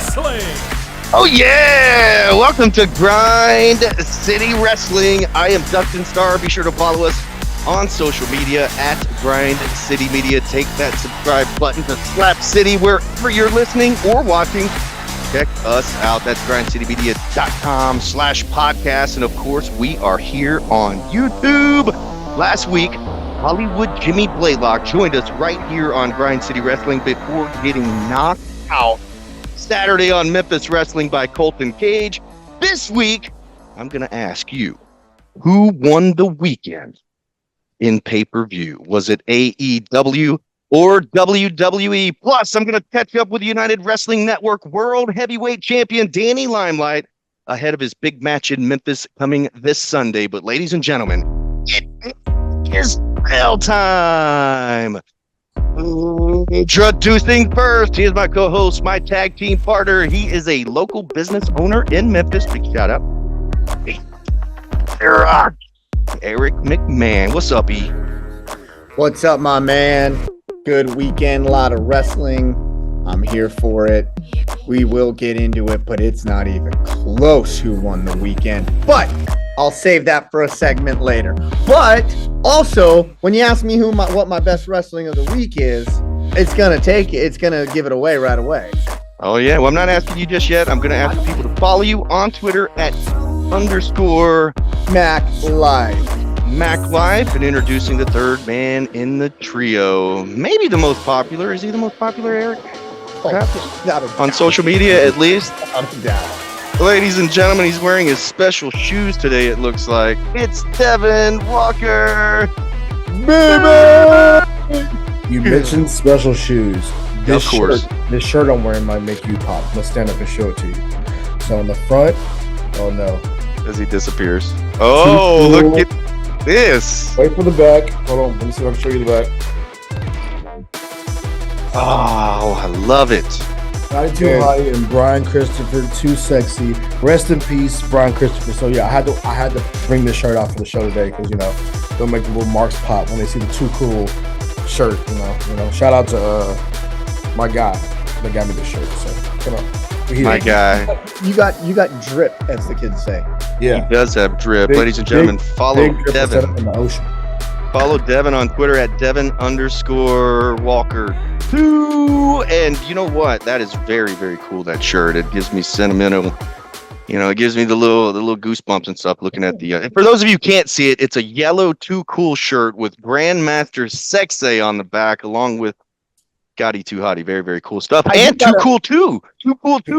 Wrestling. Oh yeah! Welcome to Grind City Wrestling. I am Dustin Starr. Be sure to follow us on social media at Grind City Media. Take that subscribe button to Slap City wherever you're listening or watching. Check us out. That's grindcitymedia.com/podcast. And of course, we are here on YouTube. Last week, Hollywood Jimmy Blaylock joined us right here on Grind City Wrestling before getting knocked out Saturday on Memphis Wrestling by Colton Cage. This week, I'm going to ask you, who won the weekend in pay-per-view? Was it AEW or WWE? Plus, I'm going to catch up with United Wrestling Network World Heavyweight Champion Danny Limelight ahead of his big match in Memphis coming this Sunday. But ladies and gentlemen, it is real time. Introducing first, he is my co-host, my tag team partner. He is a local business owner in Memphis. Big shout out. Eric McMahon. What's up, E? What's up, my man? Good weekend, a lot of wrestling. I'm here for it. We will get into it, but it's not even close who won the weekend. But I'll save that for a segment later. But also, when you ask me what my best wrestling of the week is, it's gonna give it away right away. Oh yeah, well I'm not asking you just yet. I'm gonna ask people to follow you on Twitter at _MacLive and introducing the third man in the trio. Maybe the most popular. Is he the most popular, Eric? On social media, at least. Ladies and gentlemen, he's wearing his special shoes today, it looks like. It's Devin Walker. Baby! You mentioned special shoes. Of course. This shirt I'm wearing might make you pop. Let's stand up and show it to you. So on the front, oh no. As he disappears. Oh, look at this. Wait for the back. Hold on, let me see if I can show you the back. Oh, I love it. Not too high and Brian Christopher, too sexy. Rest in peace, Brian Christopher. So yeah, I had to bring this shirt out for the show today because they'll make the little marks pop when they see the too cool shirt. You know. Shout out to my guy that got me this shirt. So come on, my guy. You got drip, as the kids say. Yeah, he does have drip. Ladies and gentlemen, follow Devin. In the ocean. Follow Devin on Twitter at Devin_Walker2. And you know what? That is very, very cool, that shirt. It gives me sentimental, it gives me the little goosebumps and stuff looking at the, and for those of you who can't see it, it's a yellow Too Cool shirt with Grandmaster Sexay on the back, along with Gotti Too Hottie. Very, very cool stuff. And Too Cool 2.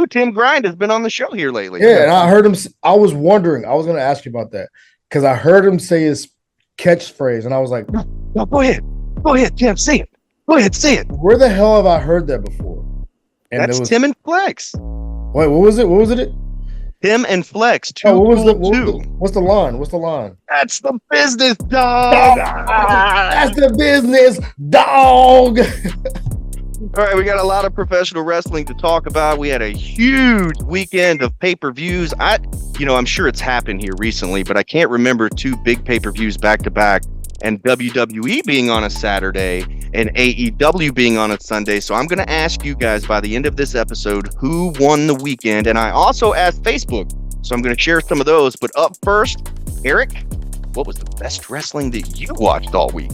Tim Grind has been on the show here lately. Yeah, and I heard him, I was wondering, I was going to ask you about that, because I heard him say his catchphrase, and I was like, no, go ahead, Tim, say it. Go ahead, say it. Where the hell have I heard that before? And that's Tim and Flex. Wait, what was it? Tim and Flex. What's the line? That's the business, dog. That's the business, dog. All right, we got a lot of professional wrestling to talk about. We had a huge weekend of pay-per-views. I'm sure it's happened here recently, but I can't remember two big pay-per-views back-to-back, and WWE being on a Saturday and AEW being on a Sunday. So I'm going to ask you guys by the end of this episode who won the weekend, and I also asked Facebook, so I'm going to share some of those. But up first, Eric, what was the best wrestling that you watched all week?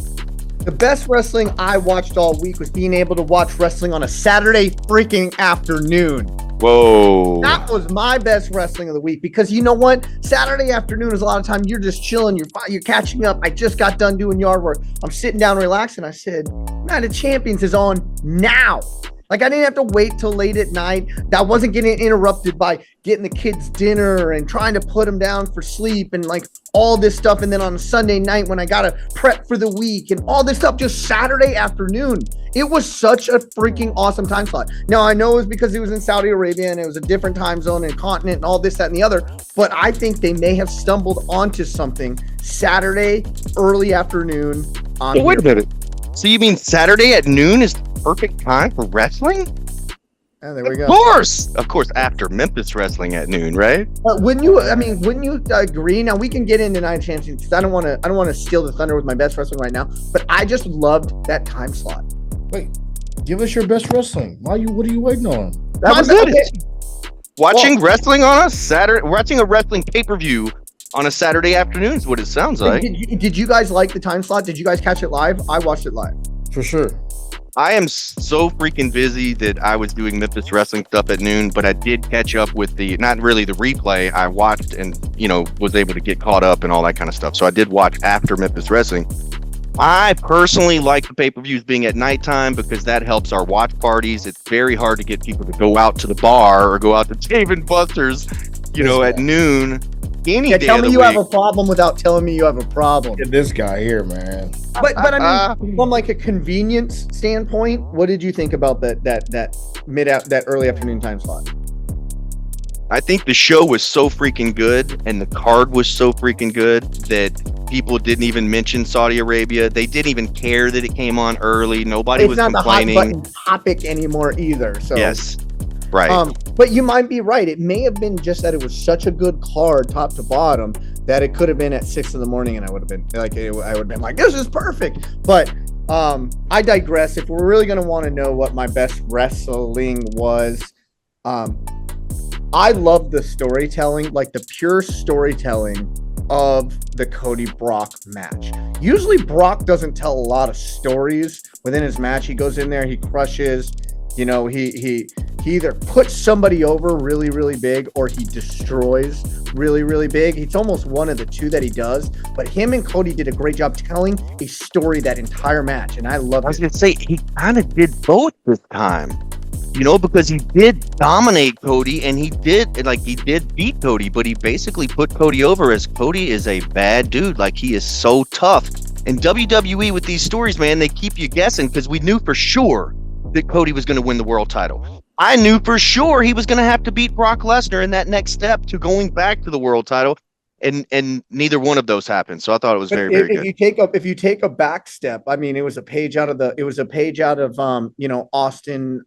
The best wrestling I watched all week was being able to watch wrestling on a Saturday freaking afternoon. Whoa. That was my best wrestling of the week, because you know what? Saturday afternoon is a lot of time you're just chilling, you're catching up. I just got done doing yard work. I'm sitting down relaxing. I said, Night of Champions is on now. Like, I didn't have to wait till late at night. That wasn't getting interrupted by getting the kids dinner and trying to put them down for sleep and like all this stuff. And then on a Sunday night when I got to prep for the week and all this stuff, just Saturday afternoon. It was such a freaking awesome time slot. Now, I know it was because it was in Saudi Arabia and it was a different time zone and continent and all this, that, and the other. But I think they may have stumbled onto something Saturday, early afternoon. Wait a minute. So you mean Saturday at noon is the perfect time for wrestling? Oh, there we go. Of course, after Memphis wrestling at noon, right? Wouldn't you agree? Now we can get into Night of Champions because I don't want to steal the thunder with my best wrestling right now. But I just loved that time slot. Wait, give us your best wrestling. What are you waiting on? That was Watching wrestling on a Saturday, watching a wrestling pay-per-view on a Saturday afternoon is what it sounds like. Did you guys like the time slot? Did you guys catch it live? I watched it live. For sure. I am so freaking busy that I was doing Memphis wrestling stuff at noon, but I did catch up with not really the replay. I watched and, was able to get caught up and all that kind of stuff. So I did watch after Memphis wrestling. I personally like the pay-per-views being at nighttime because that helps our watch parties. It's very hard to get people to go out to the bar or go out to Dave and Buster's, at noon. Tell me you have a problem without telling me you have a problem. This guy here, man. But I mean, from like a convenience standpoint, what did you think about that early afternoon time slot? I think the show was so freaking good and the card was so freaking good that people didn't even mention Saudi Arabia. They didn't even care that it came on early. Nobody was complaining. It's not the hot button topic anymore either. So yes, right. But you might be right. It may have been just that it was such a good card, top to bottom, that it could have been at 6 a.m, and I would have been like, this is perfect. But I digress. If we're really gonna want to know what my best wrestling was, I love the storytelling, like the pure storytelling of the Cody Brock match. Usually Brock doesn't tell a lot of stories within his match. He goes in there, he crushes, he either puts somebody over really, really big or he destroys really, really big. It's almost one of the two that he does. But him and Cody did a great job telling a story that entire match, and I love it. I was going to say, he kind of did both this time. Because he did dominate Cody and he did beat Cody, but he basically put Cody over as Cody is a bad dude. Like, he is so tough. And WWE with these stories, man, they keep you guessing because we knew for sure that Cody was going to win the world title. I knew for sure he was going to have to beat Brock Lesnar in that next step to going back to the world title. And neither one of those happened. So I thought it was very good. If you take a back step, I mean, it was a page out of Austin,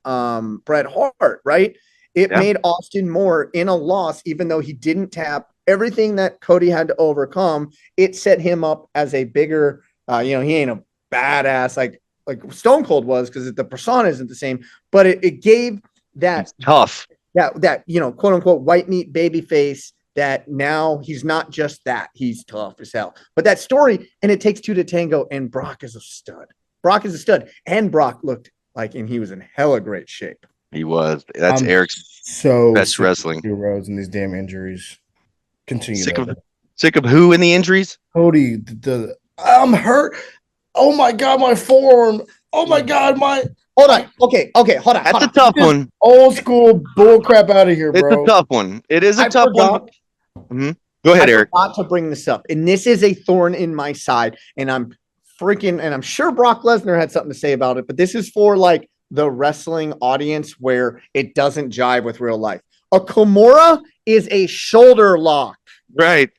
Bret Hart, right? It made Austin more in a loss, even though he didn't tap everything that Cody had to overcome. It set him up as a bigger, he ain't a badass like Stone Cold was, because the persona isn't the same, but it gave that tough, that quote unquote white meat baby face, that now he's not just that, he's tough as hell. But that story, and it takes two to tango, and Brock is a stud. And Brock looked like, and he was in hella great shape. He was. That's Eric's best wrestling. Heroes and these damn injuries continue. Sick of who in the injuries? Cody, I'm hurt. Oh my God, my forearm. Oh my God, my. Hold on. Okay. Hold on. That's a tough one. Old school bull crap out of here, bro. It's a tough one. It is a tough one. Mm-hmm. Go ahead, Eric. I forgot to bring this up, and this is a thorn in my side, and I'm sure Brock Lesnar had something to say about it, but this is for like the wrestling audience where it doesn't jive with real life. A Kimura is a shoulder lock. Right.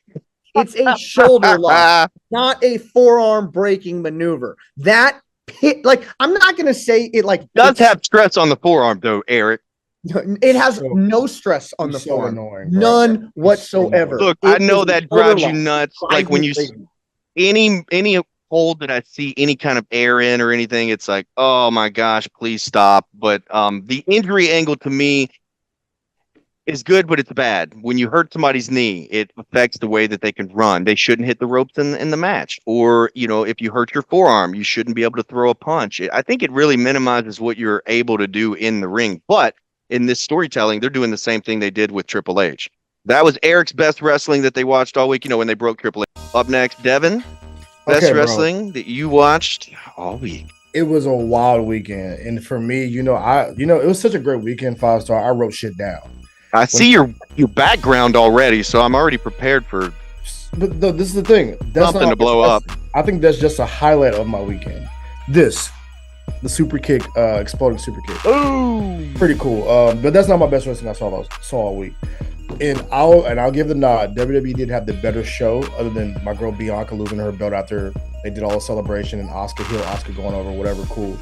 It's a shoulder lock, not a forearm breaking maneuver. That pit, I'm not going to say it does have stress on the forearm though, Eric. It has no stress on the forearm. Annoying, none whatsoever. Look, I know that drives you nuts. Like when you see any hold that I see any kind of air in or anything, it's like, oh my gosh, please stop. But the injury angle to me is good, but it's bad. When you hurt somebody's knee, it affects the way that they can run. They shouldn't hit the ropes in the match. Or, if you hurt your forearm, you shouldn't be able to throw a punch. I think it really minimizes what you're able to do in the ring. But in this storytelling, they're doing the same thing they did with Triple H. That was Eric's best wrestling that they watched all week, when they broke Triple H. Up next, Devin, best wrestling that you watched all week. It was a wild weekend. And for me, it was such a great weekend, 5-star. I wrote shit down. I see your background already, so I'm already prepared for. But this is the thing. That's something to blow up. I think that's just a highlight of my weekend. The super kick, exploding super kick. Ooh, pretty cool. But that's not my best wrestling I saw all week. And I'll give the nod. WWE did have the better show, other than my girl Bianca losing her belt after they did all the celebration and Oscar going over, whatever. Cool.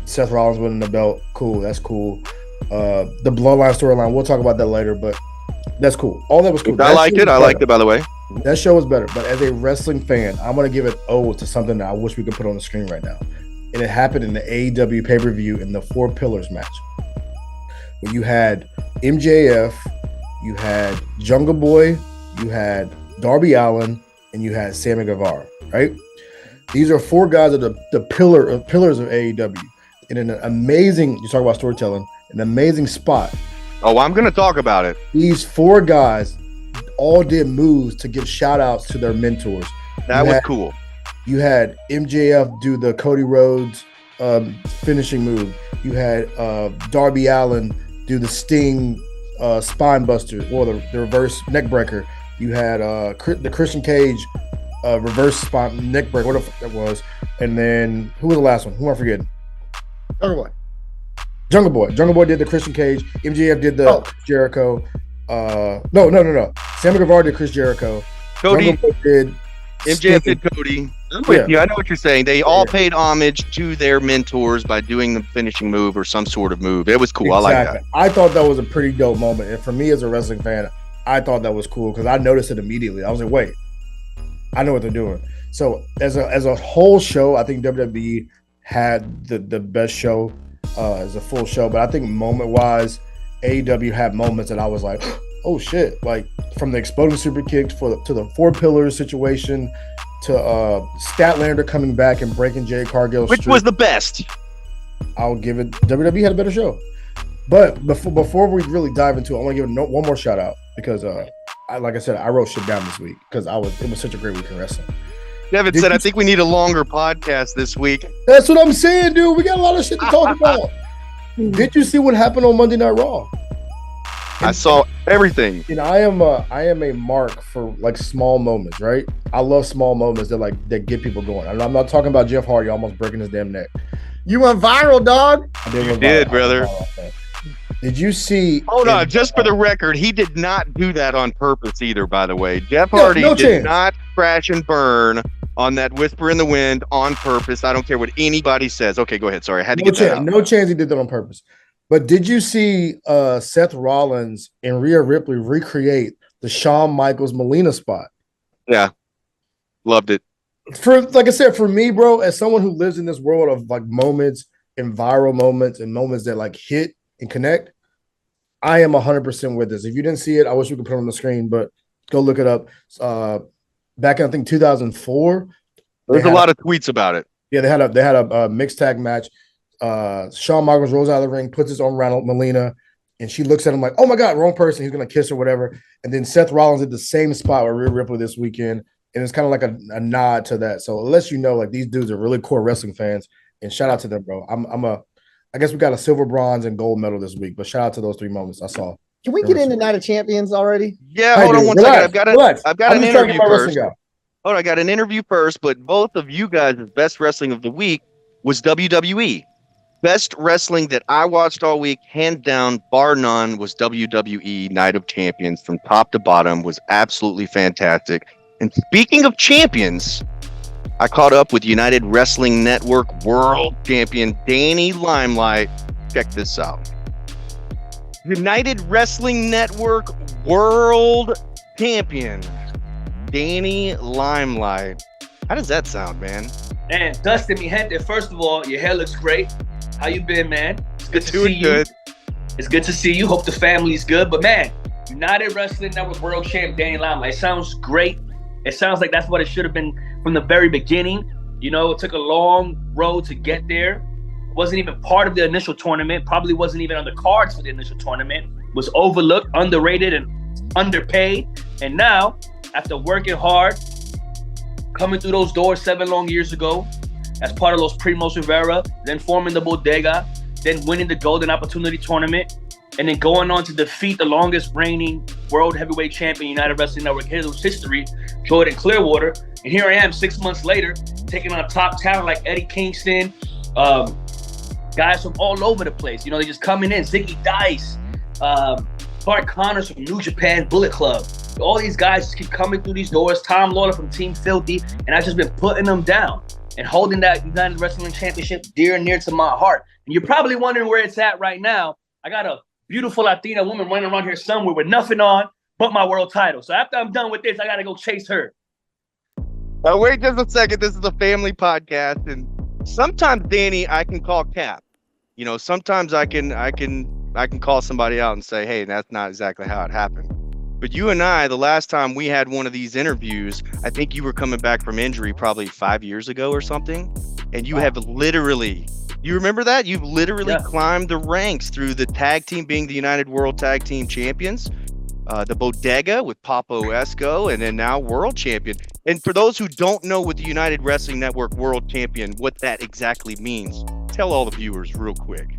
Seth Rollins winning the belt. Cool. That's cool. The Bloodline storyline, we'll talk about that later, but that's cool. All that was cool. I liked it, by the way. That show was better, but as a wrestling fan, I'm going to give it to something that I wish we could put on the screen right now. And it happened in the AEW pay-per-view in the 4 Pillars match, where you had MJF, you had Jungle Boy, you had Darby Allin, and you had Sammy Guevara, right? These are 4 guys that are the pillars of AEW. In an amazing, you talk about storytelling, an amazing spot. Oh, I'm going to talk about it. These 4 guys all did moves to give shout outs to their mentors. That was cool. You had MJF do the Cody Rhodes finishing move. You had Darby Allin do the Sting spine buster or the reverse neck breaker. You had the Christian Cage reverse spine neck breaker, whatever that was. And then who was the last one? Who am I forgetting? Jungle Boy. Jungle Boy did the Christian Cage. MJF did the Jericho. No. Sammy Guevara did Chris Jericho. Cody did MJF did Cody. I'm with you. I know what you're saying. They all paid homage to their mentors by doing the finishing move or some sort of move. It was cool. Exactly. I like that. I thought that was a pretty dope moment. And for me as a wrestling fan, I thought that was cool because I noticed it immediately. I was like, wait, I know what they're doing. So as a whole show, I think WWE had the best show as a full show. But I think moment-wise, AEW had moments that I was like, oh shit, like from the exploding super kicks to the 4 pillars situation to Statlander coming back and breaking Jay Cargill's which was the best. I'll give it. WWE had a better show. But before we really dive into it, I want to give one more shout out because like I said, I wrote shit down this week because it was such a great week in wrestling. Devin said, I think we need a longer podcast this week. That's what I'm saying, dude. We got a lot of shit to talk about. Did you see what happened on Monday Night Raw? I saw everything. And I am a mark for like small moments, right? I love small moments that get people going. I'm not talking about Jeff Hardy almost breaking his damn neck. You went viral, dog. You did, brother. Did you see? Hold on, just for the record, he did not do that on purpose either. By the way, Jeff Hardy did not crash and burn on that Whisper in the Wind on purpose. I don't care what anybody says. Okay, go ahead. Sorry, I had to get that out. No chance he did that on purpose. But did you see Seth Rollins and Rhea Ripley recreate the Shawn Michaels Melina spot? Yeah, loved it. Like I said, for me, bro, as someone who lives in this world of like moments and viral moments and moments that like hit and connect, I am 100% with this. If you didn't see it, I wish we could put it on the screen, but go look it up. Back in I think 2004, there's a lot of tweets about it. Yeah, they had a mixed tag match. Shawn Michaels rolls out of the ring, puts his arm around Melina, and she looks at him like, "Oh my God, wrong person." He's gonna kiss her, whatever. And then Seth Rollins did the same spot with Rhea Ripley this weekend, and it's kind of like a nod to that. So it lets you know, like these dudes are really core wrestling fans, and shout out to them, bro. I guess we got a silver, bronze, and gold medal this week, but shout out to those 3 moments I saw. Can we get into Night of Champions already? Yeah, hold on one second. I've got an interview first. Hold on, I got an interview first, but both of you guys' best wrestling of the week was WWE. Best wrestling that I watched all week, hands down, bar none, was WWE Night of Champions from top to bottom. Was absolutely fantastic. And speaking of champions, I caught up with United Wrestling Network World Champion Danny Limelight. Check this out. United Wrestling Network World Champion Danny Limelight. How does that sound, man? And Dustin, mi gente, first of all, your hair looks great. How you been, man? It's good to see you. Good. It's good to see you. Hope the family's good. But man, United Wrestling Network World Champ Danny Limelight. It sounds great. It sounds like that's what it should have been from the very beginning. You know, it took a long road to get there. Wasn't even part of the initial tournament. Probably wasn't even on the cards for the initial tournament. Was overlooked, underrated, and underpaid. And now, after working hard, coming through those doors 7 long years ago, as part of Los Primos Rivera, then forming the Bodega, then winning the Golden Opportunity Tournament, and then going on to defeat the longest reigning World Heavyweight Champion United Wrestling Network history, Jordan Clearwater. And here I am 6 months later, taking on top talent like Eddie Kingston, guys from all over the place. You know, they're just coming in. Zicky Dice, Bart Connors from New Japan Bullet Club. All these guys just keep coming through these doors. Tom Lawler from Team Filthy, and I've just been putting them down and holding that United Wrestling Championship dear and near to my heart. And you're probably wondering where it's at right now. I got a beautiful Latina woman running around here somewhere with nothing on but my world title. So after I'm done with this, I got to go chase her. Wait just a second. This is a family podcast, and sometimes Danny, I can call Cap. You know, sometimes I can I can call somebody out and say, hey, that's not exactly how it happened. But you and I, the last time we had one of these interviews, I think you were coming back from injury probably 5 years ago or something. And you have literally, you remember that? You've literally climbed the ranks through the tag team being the United World Tag Team Champions, the Bodega with Papo Esco, and then now World Champion. And for those who don't know what the United Wrestling Network World Champion, what that exactly means, tell all the viewers real quick.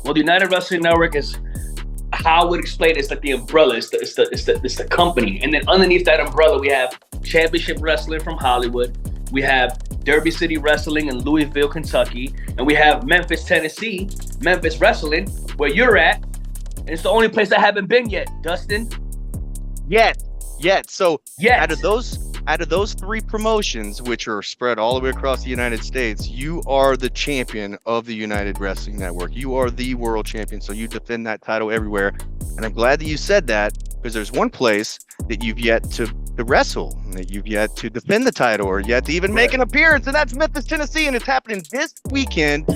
Well, the United Wrestling Network is, how I would explain it, it's like the umbrella, it's the company. And then underneath that umbrella, we have Championship Wrestling from Hollywood. We have Derby City Wrestling in Louisville, Kentucky. And we have Memphis, Tennessee, Memphis Wrestling, where you're at. And it's the only place I haven't been yet, Dustin. Yet. So Yet. out of those three promotions, which are spread all the way across the United States, you are the champion of the United Wrestling Network. You are the world champion, so you defend that title everywhere. And I'm glad that you said that, because there's one place that you've yet to wrestle, that you've yet to defend the title, or yet to even make an appearance, and that's Memphis, Tennessee, and it's happening this weekend,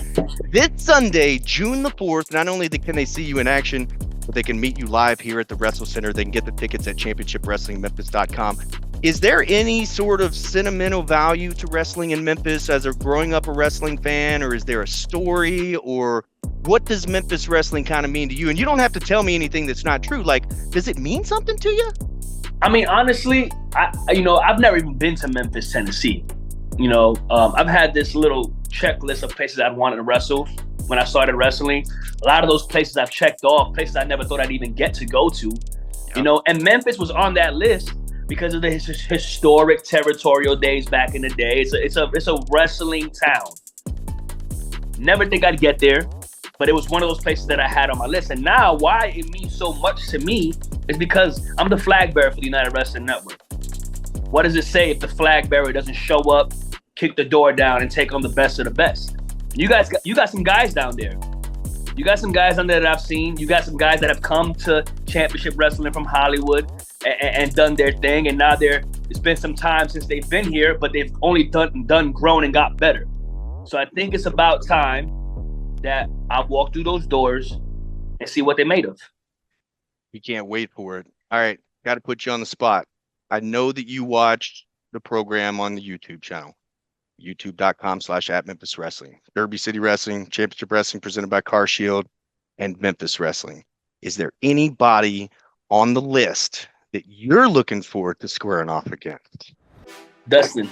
this Sunday, June the 4th. Not only can they see you in action, but they can meet you live here at the Wrestle Center. They can get the tickets at championshipwrestlingmemphis.com. Is there any sort of sentimental value to wrestling in Memphis as a growing up a wrestling fan, or is there a story, or what does Memphis wrestling kind of mean to you? And you don't have to tell me anything that's not true. Like, does it mean something to you? I mean, honestly, I've never even been to Memphis, Tennessee. I've had this little checklist of places I'd wanted to wrestle when I started wrestling. A lot of those places I've checked off, places I never thought I'd even get to go to, and Memphis was on that list because of the historic territorial days back in the day. It's a wrestling town. Never think I'd get there, but it was one of those places that I had on my list. And now why it means so much to me is because I'm the flag bearer for the United Wrestling Network. What does it say if the flag bearer doesn't show up, kick the door down, and take on the best of the best? You got some guys down there. You got some guys down there that I've seen. You got some guys that have come to Championship Wrestling from Hollywood and done their thing. And now it's been some time since they've been here, but they've only done grown and got better. So I think it's about time that I walk through those doors and see what they're made of. You can't wait for it. All right, got to put you on the spot. I know that you watched the program on the YouTube channel, youtube.com/@MemphisWrestling. Derby City Wrestling, Championship Wrestling presented by Car Shield, and Memphis Wrestling. Is there anybody on the list that you're looking forward to squaring off against? Dustin,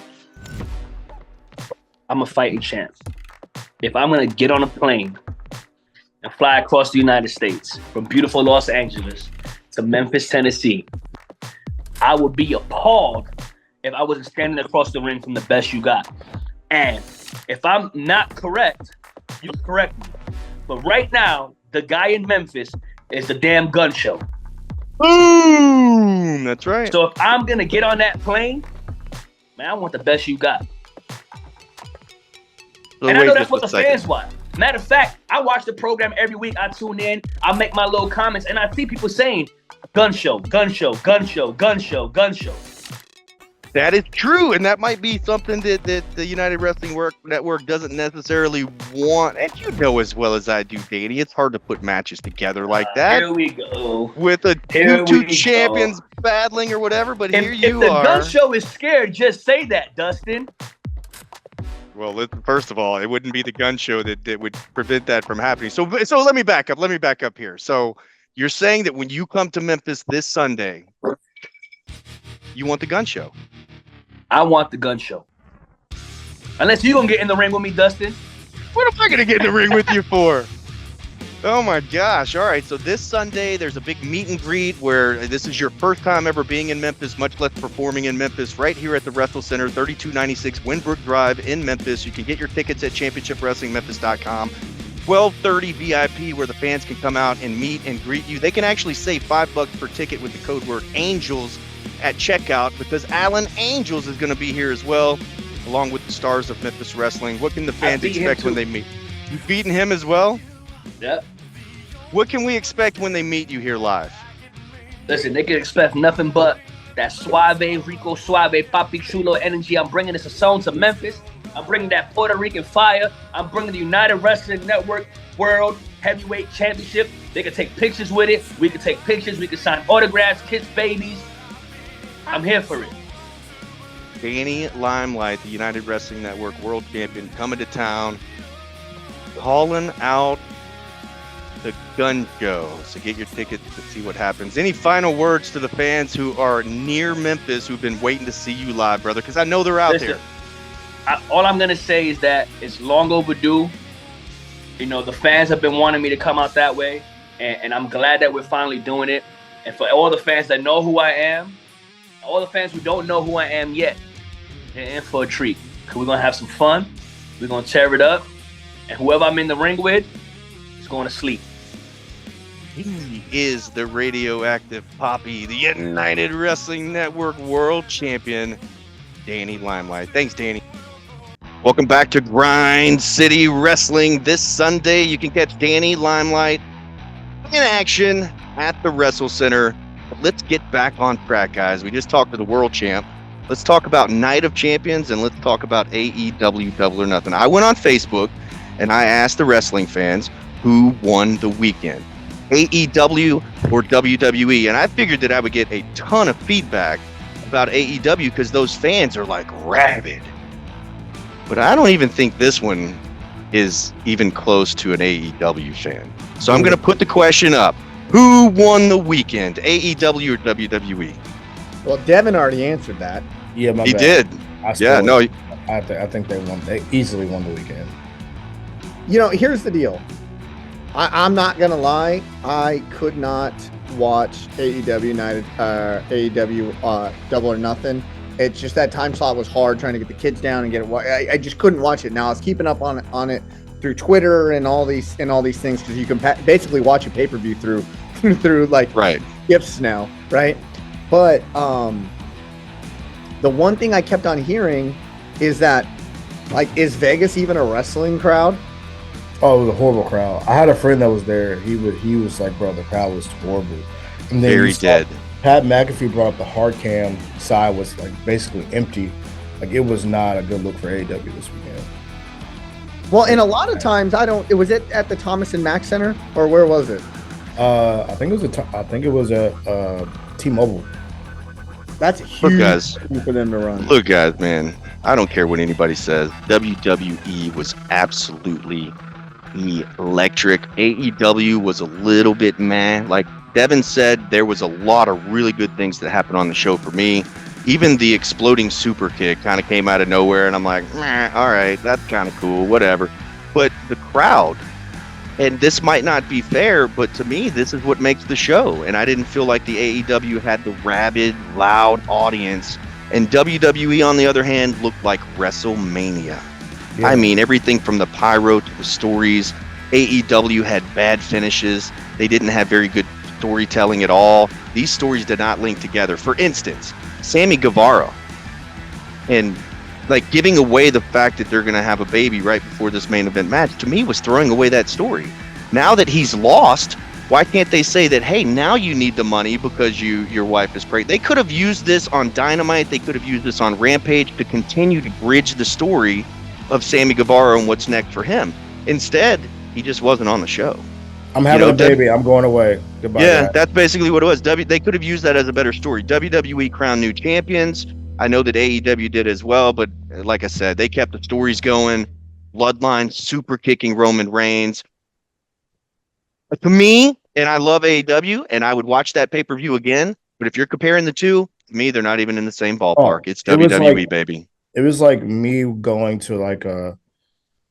I'm a fighting champ. If I'm going to get on a plane and fly across the United States from beautiful Los Angeles to Memphis, Tennessee, I would be appalled if I wasn't standing across the ring from the best you got. And if I'm not correct, you correct me. But right now, the guy in Memphis is the damn gun show. Boom! That's right. So if I'm going to get on that plane, man, I want the best you got. So and I know that's what the fans want. Matter of fact, I watch the program every week. I tune in, I make my little comments, and I see people saying, gun show, gun show, gun show, gun show, gun show. That is true, and that might be something that the United Wrestling Network doesn't necessarily want. And you know as well as I do, Danny, it's hard to put matches together like that. Here we go. With two champions battling or whatever, but here you are. If the gun show is scared, just say that, Dustin. Well, first of all, it wouldn't be the gun show that would prevent that from happening. So let me back up here. So you're saying that when you come to Memphis this Sunday, you want the gun show? I want the gun show. Unless you're going to get in the ring with me, Dustin. What am I going to get in the ring with you for? Oh my gosh. All right. So this Sunday, there's a big meet and greet where this is your first time ever being in Memphis, much less performing in Memphis, right here at the Wrestle Center, 3296 Winbrook Drive in Memphis. You can get your tickets at championshipwrestlingmemphis.com. 12:30 VIP, where the fans can come out and meet and greet you. They can actually save $5 per ticket with the code word ANGELS at checkout, because Alan Angels is going to be here as well, along with the stars of Memphis Wrestling. What can the fans expect when they meet? You've beaten him as well? Yep. What can we expect when they meet you here live? Listen, they can expect nothing but that suave, Rico Suave, Papi Chulo energy. I'm bringing this song to Memphis. I'm bringing that Puerto Rican fire. I'm bringing the United Wrestling Network World heavyweight championship. They could take pictures with it. We could take pictures. We could sign autographs, kiss babies. I'm here for it. Danny Limelight, the United Wrestling Network World Champion, coming to town, calling out the gun show. So get your tickets to see what happens. Any final words to the fans who are near Memphis who've been waiting to see you live, brother? Because I know they're out there. All I'm going to say is that it's long overdue. You know, the fans have been wanting me to come out that way, and I'm glad that we're finally doing it. And for all the fans that know who I am, all the fans who don't know who I am yet, they're in for a treat. Because we're going to have some fun. We're going to tear it up. And whoever I'm in the ring with is going to sleep. He is the radioactive Poppy, the United Wrestling Network World Champion, Danny Limelight. Thanks, Danny. Welcome back to Grind City Wrestling. This Sunday, you can catch Danny Limelight in action at the Wrestle Center. But let's get back on track, guys. We just talked to the World Champ. Let's talk about Night of Champions, and let's talk about AEW Double or Nothing. I went on Facebook, and I asked the wrestling fans who won the weekend, AEW or WWE, and I figured that I would get a ton of feedback about AEW because those fans are like rabid. But I don't even think this one is even close to an AEW fan. So I'm going to put the question up. Who won the weekend, AEW or WWE? Well, Devin already answered that. Yeah, my He bad. did. I think they won. They easily won the weekend. You know, here's the deal. I'm not gonna lie. I could not watch AEW Double or Nothing. It's just that time slot was hard trying to get the kids down and get it. I just couldn't watch it. Now I was keeping up on it through Twitter and all these things because you can basically watch a pay-per-view through like gifts now, right? But the one thing I kept on hearing is that, like, is Vegas even a wrestling crowd? Oh, it was a horrible crowd. I had a friend that was there. He was like, bro, the crowd was horrible. And then Very dead. Pat McAfee brought up the hard cam side was like basically empty. Like, it was not a good look for AEW this weekend. Well, and a lot of times was it at the Thomas and Mack Center, or where was it? I think it was a T-Mobile. That's a huge guys. for them to run. Look, guys, man, I don't care what anybody says. WWE was absolutely electric. AEW was a little bit meh. Like Devin said, there was a lot of really good things that happened on the show for me. Even the exploding super kick kind of came out of nowhere, and I'm like, all right, that's kind of cool, whatever. But the crowd, and this might not be fair, but to me, this is what makes the show. And I didn't feel like the AEW had the rabid, loud audience. And WWE, on the other hand, looked like WrestleMania. Yeah. I mean, everything from the pyro to the stories. AEW had bad finishes. They didn't have very good storytelling at all. These stories did not link together. For instance, Sammy Guevara, and like giving away the fact that they're going to have a baby right before this main event match, to me was throwing away that story. Now that he's lost, why can't they say that, hey, now you need the money because your wife is pregnant? They could have used this on Dynamite. They could have used this on Rampage to continue to bridge the story of Sammy Guevara and what's next for him. Instead, he just wasn't on the show. I'm having a baby. I'm going away. Goodbye. Yeah, that's basically what it was. They could have used that as a better story. WWE crowned new champions. I know that AEW did as well, but like I said, they kept the stories going. Bloodline super kicking Roman Reigns. But to me, and I love AEW, and I would watch that pay-per-view again, but if you're comparing the two, to me, they're not even in the same ballpark. It's WWE, baby. It was like me going to like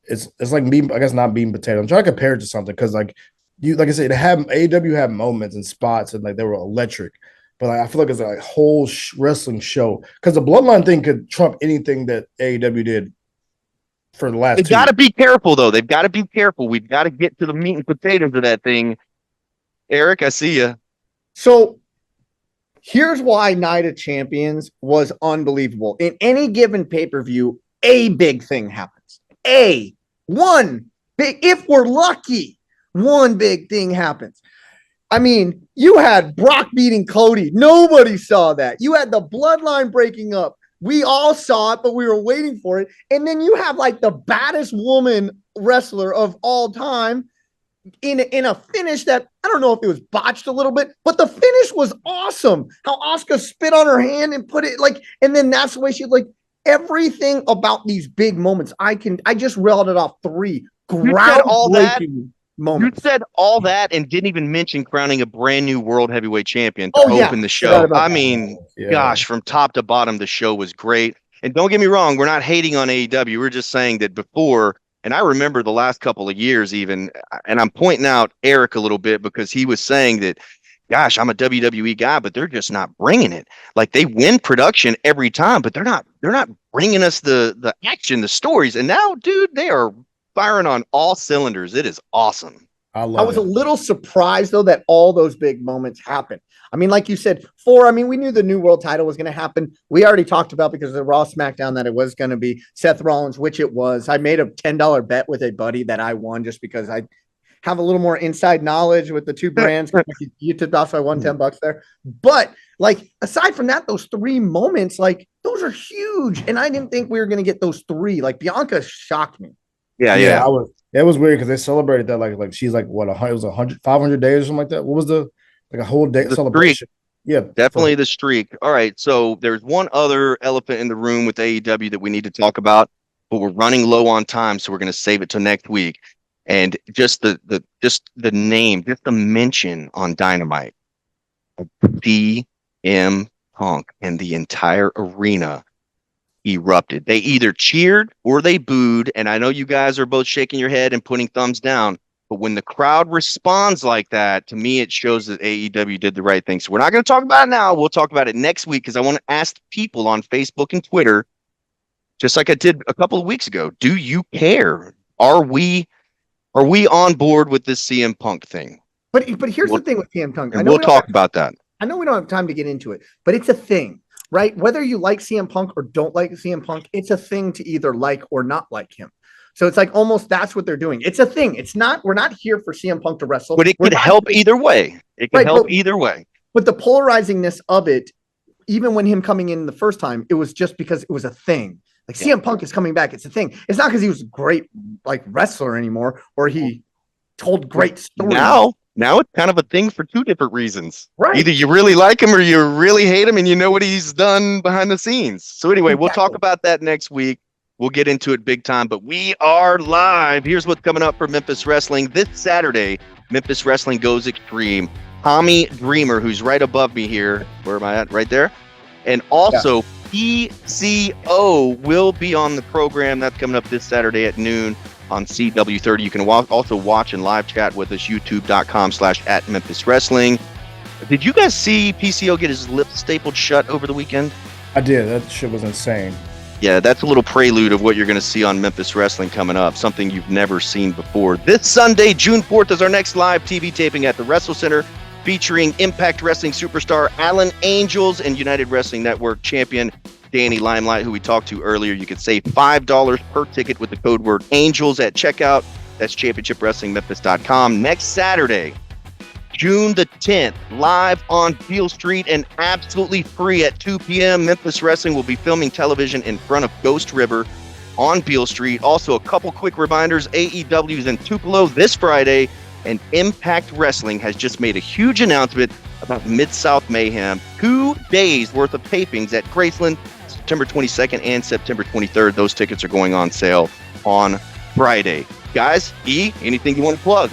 it's like me, I guess, not being potato. I'm trying to compare it to something because like I said, AEW had moments and spots and like they were electric. But like, I feel like it's a whole wrestling show because the Bloodline thing could trump anything that AEW did for the last. They've got to be careful, though. They've got to be careful. We've got to get to the meat and potatoes of that thing. Eric, I see you. So here's why Night of Champions was unbelievable. In any given pay-per-view, a big thing happens. If we're lucky, one big thing happens. I mean, you had Brock beating Cody. Nobody saw that. You had the Bloodline breaking up. We all saw it, but we were waiting for it. And then you have like the baddest woman wrestler of all time in a finish that I don't know if it was botched a little bit, but the finish was awesome. How Asuka spit on her hand and put it like, and then that's the way she like everything about these big moments. I just reeled it off 3 groundbreaking moments. You said all that and didn't even mention crowning a brand new world heavyweight champion to open the Forgot show. about I that. mean, gosh, from top to bottom, the show was great. And don't get me wrong, we're not hating on AEW. We're just saying that before, and I remember the last couple of years even, and I'm pointing out Eric a little bit because he was saying that, gosh, I'm a WWE guy, but they're just not bringing it. Like they win production every time, but they're not bringing us the action, the stories. And now, dude, they are firing on all cylinders. It is awesome. I was a little surprised though that all those big moments happened. I mean, like you said, we knew the new world title was going to happen. We already talked about because of the Raw SmackDown that it was going to be Seth Rollins, which it was. I made a $10 bet with a buddy that I won just because I have a little more inside knowledge with the 2 brands. You tipped off, so I won $10 there. But like, aside from that, those 3 moments, like those are huge. And I didn't think we were going to get those 3. Like Bianca shocked me. Yeah. It was weird because they celebrated that like she's like what it was 500 days or something like that. What was a whole day celebration? Streak. Yeah, definitely the streak. All right, so there's one other elephant in the room with AEW that we need to talk about, but we're running low on time, so we're going to save it till next week. And just the name, just the mention on Dynamite of CM Punk and the entire arena erupted. They either cheered or they booed, and I know you guys are both shaking your head and putting thumbs down, but when the crowd responds like that, to me it shows that AEW did the right thing. So we're not going to talk about it now. We'll talk about it next week because I want to ask people on Facebook and Twitter, just like I did a couple of weeks ago, do you care? Are we on board with this CM Punk thing? But here's the thing with CM Punk. We'll talk about that. I know we don't have time to get into it, but it's a thing. Right? Whether you like CM Punk or don't like CM Punk, it's a thing to either like or not like him. So it's like almost that's what they're doing. It's a thing. It's not, we're not here for CM Punk to wrestle. But it could help either way. It could help either way. But the polarizingness of it, even when him coming in the first time, it was just because it was a thing. Like CM Punk is coming back. It's a thing. It's not because he was a great like wrestler anymore or he told great stories. Now it's kind of a thing for 2 different reasons. Right. Either you really like him or you really hate him and you know what he's done behind the scenes. So anyway, We'll talk about that next week. We'll get into it big time, but we are live. Here's what's coming up for Memphis Wrestling. This Saturday, Memphis Wrestling goes extreme. Tommy Dreamer, who's right above me here. Where am I at? Right there. And also PCO will be on the program. That's coming up this Saturday at noon on CW30. You can also watch and live chat with us, youtube.com/@Memphis Wrestling. Did you guys see PCO get his lips stapled shut over the weekend? I did. That shit was insane. Yeah, that's a little prelude of what you're going to see on Memphis Wrestling coming up, something you've never seen before. This Sunday, June 4th, is our next live TV taping at the Wrestle Center, featuring Impact Wrestling superstar Alan Angels and United Wrestling Network champion Danny Limelight, who we talked to earlier. You could save $5 per ticket with the code word ANGELS at checkout. That's championshipwrestlingmemphis.com. Next Saturday, June the 10th, live on Beale Street and absolutely free at 2 p.m. Memphis Wrestling will be filming television in front of Ghost River on Beale Street. Also, a couple quick reminders. AEW's in Tupelo this Friday, and Impact Wrestling has just made a huge announcement about Mid-South Mayhem. 2 days worth of tapings at Graceland, September 22nd and September 23rd. Those tickets are going on sale on Friday. Guys, anything you want to plug?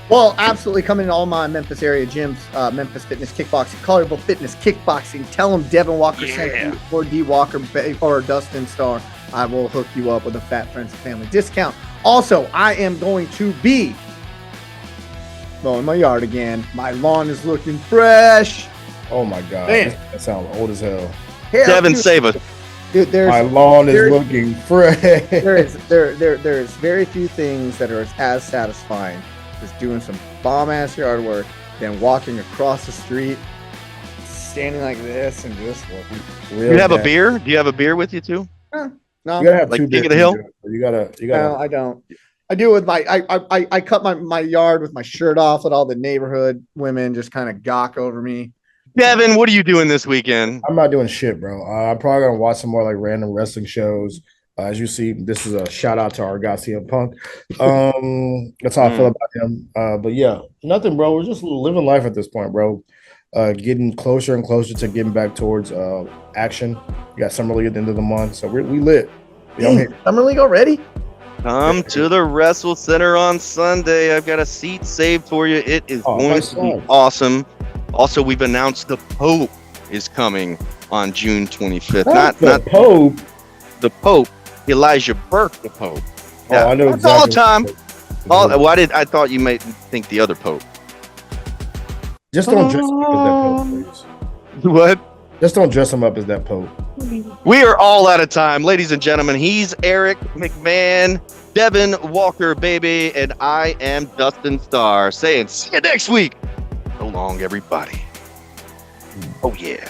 Well, absolutely. Coming to all my Memphis area gyms, Memphis Fitness Kickboxing, Collierville Fitness Kickboxing. Tell them Devin Walker sent you, or D Walker or Dustin Starr. I will hook you up with a Fat Friends and Family discount. Also, I am going to be mowing my yard again. My lawn is looking fresh. Oh my God. Man. That sounds old as hell. Devin, save us. Dude, my lawn is looking fresh. There's very few things that are as satisfying as doing some bomb ass yard work than walking across the street, standing like this and just looking. You have a beer? Do you have a beer with you too? No. You gotta have like 2 King beers. of the Hill? You gotta. No, I don't. I do it with my I cut my yard with my shirt off, let all the neighborhood women just kind of gawk over me. Devin, what are you doing this weekend? I'm not doing shit, bro. I'm probably gonna watch some more like random wrestling shows. As you see, this is a shout out to our guy CM Punk. That's how I feel about him. But yeah, nothing, bro. We're just living life at this point, bro. Getting closer and closer to getting back towards action. We got Summer League at the end of the month, so we lit. Summer League already? Come to the Wrestle Center on Sunday. I've got a seat saved for you. It is going to be awesome. Also, we've announced the Pope is coming on June 25th. Not the Pope. The Pope. Elijah Burke, the Pope. Yeah, I know exactly. All the time. I thought you might think the other Pope. Just don't dress him up as that Pope, please. What? Just don't dress him up as that Pope. We are all out of time, ladies and gentlemen. He's Eric McMahon, Devin Walker, baby, and I am Dustin Starr saying see you next week. So long, everybody. Oh, yeah.